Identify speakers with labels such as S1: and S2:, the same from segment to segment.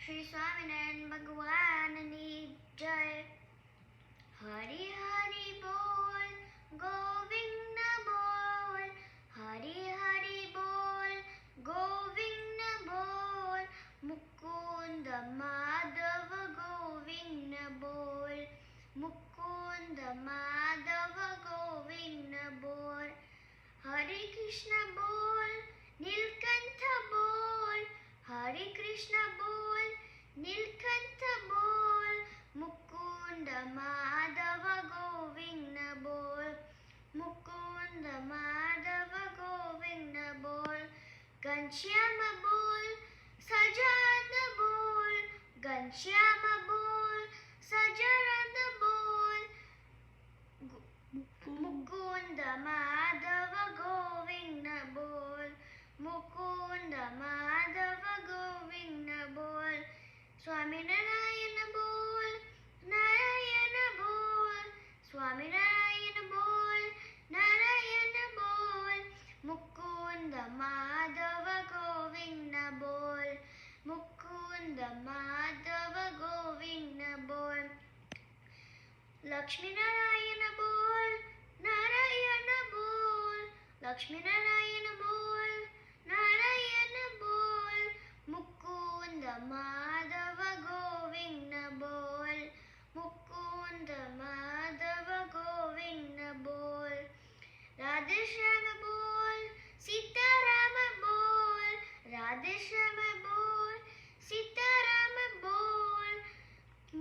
S1: શ્રી સ્વામિનારાયણ ભગવાનની જય. હરિ હરિ બોલ, ગોવિંદ બોલ, હરિ હરિ બોલ, ગોવિંદ બોલ, મુકુંદ માધવ ગોવિંદ બોલ, મુકુંદ માધવ ગોવિંદ બોલ. હરે કૃષ્ણ બોલ, નીલકંઠ બોલ, હરે કૃષ્ણ બોલ, નીલકંઠ બોલ, મુકુંદ માધવ ગોવિંદ બોલ, મુકુંદ માધવ ગોવિંદ બોલ. ઘનશ્યામ બોલ, સજાદ બોલ, ઘનશ્યામ બોલ, સજાદ બોલ, મુકુંદ માધવ ગોવિંદ બોલ, મુકુંદ માધવ ગોવિંદ બોલ. સ્વામિનારાયણ બોલ, નારાયણ બોલ, સ્વામિનારાયણ બોલ, નારાયણ બોલ, મુકુંદ માધવ ગોવિંદ બોલ, મુકુંદ માધવ ગોવિંદ બોલ. લક્ષ્મીનારાયણ બોલ, નારાયણ બોલ, લક્ષ્મીનારાયણ બોલ, નારાયણ બોલ, મુકુંદ માધવ ગોવિંદ બોલ, મુકુંદ માધવ ગોવિંદ બોલ. રાધેશ્યામ બોલ, સીતારામ બોલ, રાધેશ્યામ બોલ, સીતારામ બોલ,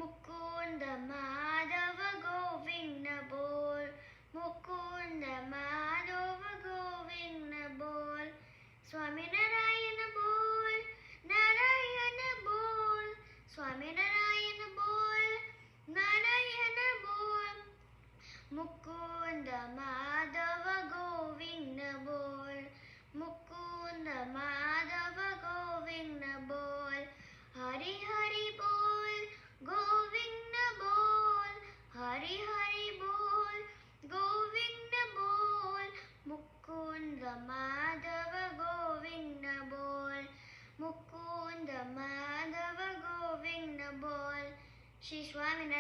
S1: મુકુંદ માધવ ગોવિંદ બોલ, મુકુંદ માધવ ગોવિંદ બોલ. સ્વામિનારાયણ બોલ, નારાયણ બોલ, સ્વામિનારાયણ બોલ, નારાયણ બોલ, મુકુંદ માધવ ગોવિંદ બોલ, મુકુંદ માધવ ગોવિંદ બોલ. હરિ હરિ બોલ, ગોવિંદ બોલ, હરિ હરિ બોલ, ગોવિંદ બોલ, મુકુંદ માધવ ગોવિંદ બોલ, મુકુંદ માધવ ગોવિંદ બોલ. શ્રી સ્વામિનારાયણ.